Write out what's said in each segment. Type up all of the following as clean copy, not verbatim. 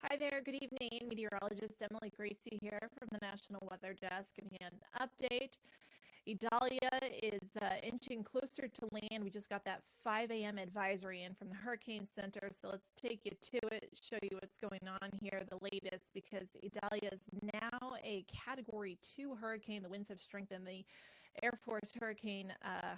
Hi there, good evening. Meteorologist Emily Gracey here from the National Weather Desk giving you an update. Idalia is inching closer to land. We just got that 5 a.m. advisory in from the Hurricane Center, so let's take you to it, show you what's going on here, the latest, because Idalia is now a Category 2 hurricane. The winds have strengthened. The Air Force hurricane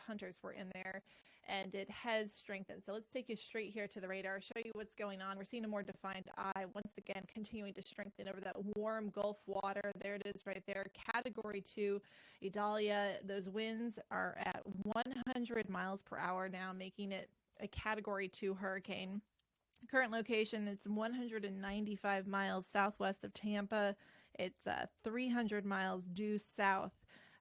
hunters were in there, and it has strengthened. So let's take you straight here to the radar, show you what's going on. We're seeing a more defined eye, once again, continuing to strengthen over that warm Gulf water. There it is right there, Category 2, Idalia. Those winds are at 100 miles per hour now, making it a Category 2 hurricane. Current location, it's 195 miles southwest of Tampa. It's 300 miles due south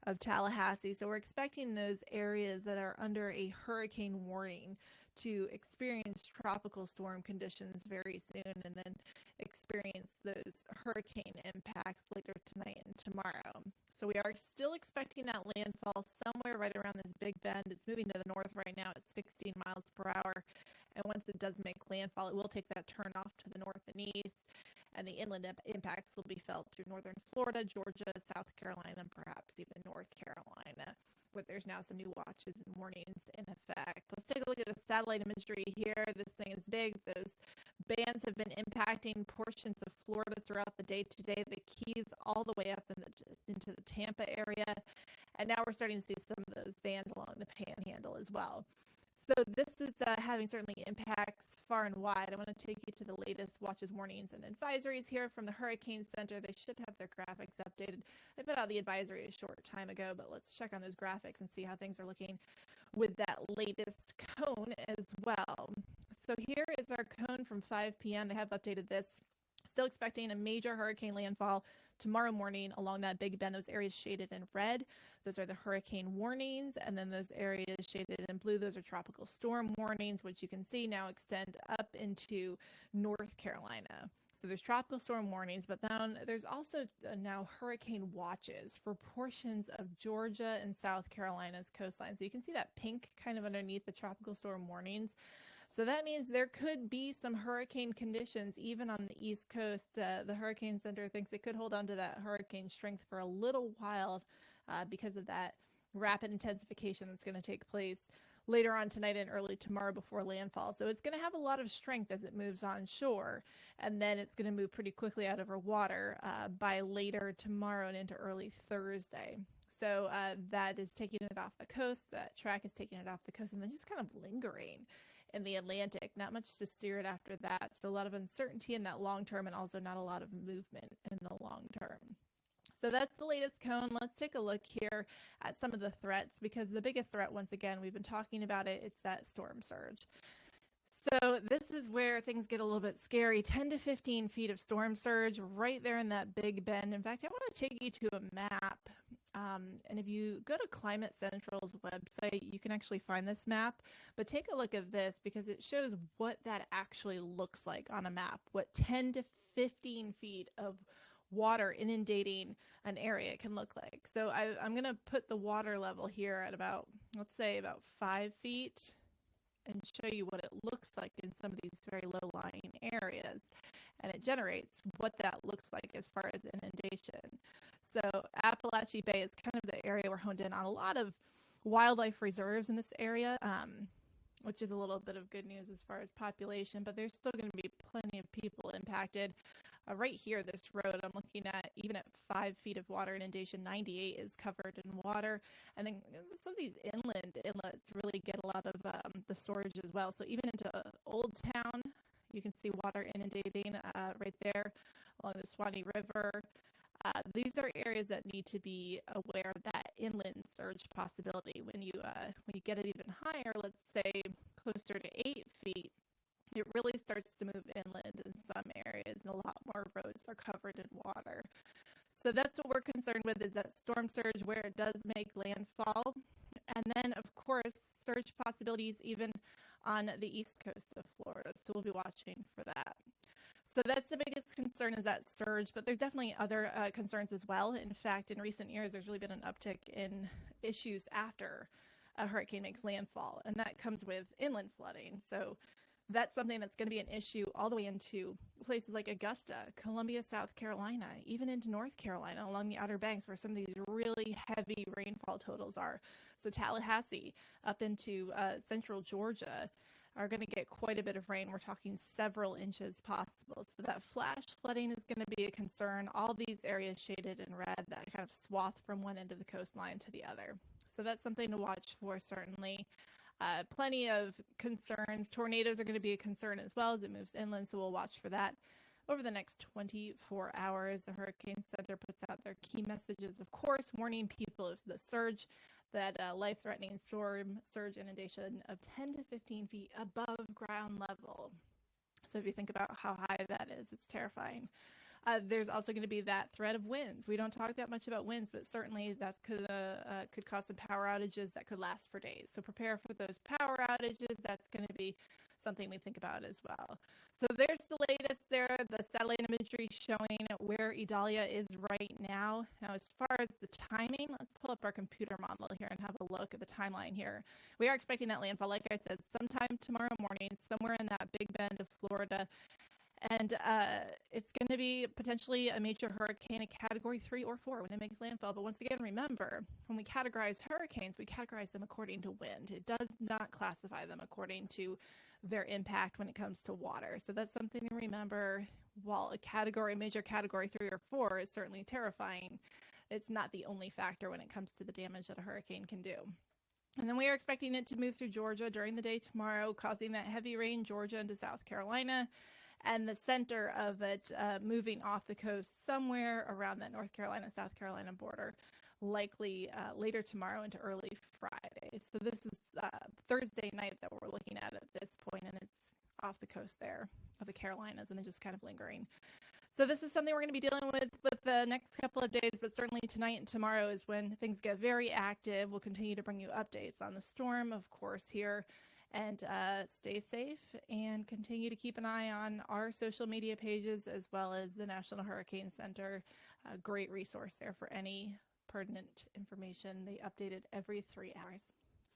of Tallahassee. So we're expecting those areas that are under a hurricane warning to experience tropical storm conditions very soon, and then experience those hurricane impacts later tonight and tomorrow. So we are still expecting that landfall somewhere right around this Big Bend. It's moving to the north right now at 16 miles per hour. And once it does make landfall, it will take that turn off to the north and east. And the inland impacts will be felt through northern Florida, Georgia, South Carolina, and perhaps even North Carolina. But there's now some new watches and warnings in effect. Let's take a look at the satellite imagery here. This thing is big. Those bands have been impacting portions of Florida throughout the day today. The Keys all the way up into the Tampa area. And now we're starting to see some of those bands along the Panhandle as well. So this is having certainly impacts far and wide. I want to take you to the latest watches, warnings, and advisories here from the Hurricane Center. They should have their graphics updated. They put out the advisory a short time ago, but let's check on those graphics and see how things are looking with that latest cone as well. So here is our cone from 5 p.m. They have updated this. Still expecting a major hurricane landfall tomorrow morning along that Big Bend. Those areas shaded in red, those are the hurricane warnings, and then those areas shaded in blue, those are tropical storm warnings, which you can see now extend up into North Carolina. So there's tropical storm warnings, but then there's also now hurricane watches for portions of Georgia and South Carolina's coastline. So you can see that pink kind of underneath the tropical storm warnings. So that means there could be some hurricane conditions even on the East Coast. The Hurricane Center thinks it could hold on to that hurricane strength for a little while because of that rapid intensification that's going to take place later on tonight and early tomorrow before landfall. So it's going to have a lot of strength as it moves on shore, and then it's going to move pretty quickly out over water by later tomorrow and into early Thursday. So that is taking it off the coast. That track is taking it off the coast and then just kind of lingering in the Atlantic. Not much to steer it after that. So a lot of uncertainty in that long term and also not a lot of movement in the long term. So that's the latest cone. Let's take a look here at some of the threats, because the biggest threat, once again, we've been talking about it, it's that storm surge. So this is where things get a little bit scary. 10 to 15 feet of storm surge right there in that Big Bend. In fact, I want to take you to a map. And if you go to Climate Central's website, you can actually find this map. But take a look at this, because it shows what that actually looks like on a map, what 10 to 15 feet of water inundating an area can look like. So I'm going to put the water level here at about, let's say about 5 feet, and show you what it looks like in some of these very low-lying areas. And it generates what that looks like as far as inundation. So Appalachia Bay is kind of the area we're honed in on. A lot of wildlife reserves in this area, which is a little bit of good news as far as population, but there's still going to be plenty of people impacted. Right here, this road I'm looking at, even at 5 feet of water inundation, 98 is covered in water. And then some of these inlets really get a lot of the storage as well. So even into Old Town, you can see water inundating right there along the Swanee River. These are areas that need to be aware of that inland surge possibility. When you get it even higher, let's say closer to 8 feet, it really starts to move inland in some areas, and a lot more roads are covered in water. So that's what we're concerned with, is that storm surge where it does make landfall. And then, of course, surge possibilities even on the east coast of Florida. So we'll be watching for that. So that's the biggest concern, is that surge, but there's definitely other concerns as well. In fact, in recent years, there's really been an uptick in issues after a hurricane makes landfall, and that comes with inland flooding. So That's something that's going to be an issue all the way into places like Augusta, Columbia, South Carolina, even into North Carolina along the Outer Banks where some of these really heavy rainfall totals are. So Tallahassee up into central Georgia are going to get quite a bit of rain. We're talking several inches possible. So that flash flooding is going to be a concern. All these areas shaded in red, that kind of swath from one end of the coastline to the other. So that's something to watch for, certainly. Plenty of concerns. Tornadoes are going to be a concern as well as it moves inland, so we'll watch for that. Over the next 24 hours, the Hurricane Center puts out their key messages, of course, warning people of the surge, that life-threatening storm surge inundation of 10 to 15 feet above ground level. So if you think about how high that is, it's terrifying. There's also going to be that threat of winds. We don't talk that much about winds, but certainly that could cause some power outages that could last for days. So prepare for those power outages. That's going to be something we think about as well. So there's the latest there, the satellite imagery showing where Idalia is right now. Now, as far as the timing, let's pull up our computer model here and have a look at the timeline here. We are expecting that landfall, like I said, sometime tomorrow morning, somewhere in that Big Bend of Florida. And it's going to be potentially a major hurricane, a category 3 or 4 when it makes landfall. But once again, remember, when we categorize hurricanes, we categorize them according to wind. It does not classify them according to their impact when it comes to water. So that's something to remember. While a major category 3 or 4 is certainly terrifying, it's not the only factor when it comes to the damage that a hurricane can do. And then we are expecting it to move through Georgia during the day tomorrow, causing that heavy rain, Georgia into South Carolina. And the center of it moving off the coast somewhere around that North Carolina-South Carolina border, likely later tomorrow into early Friday. So this is Thursday night that we're looking at this point, and it's off the coast there of the Carolinas, and it's just kind of lingering. So this is something we're going to be dealing with the next couple of days, but certainly tonight and tomorrow is when things get very active. We'll continue to bring you updates on the storm, of course, here. And stay safe and continue to keep an eye on our social media pages as well as the National Hurricane Center. A great resource there for any pertinent information. They update it every 3 hours.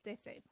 Stay safe.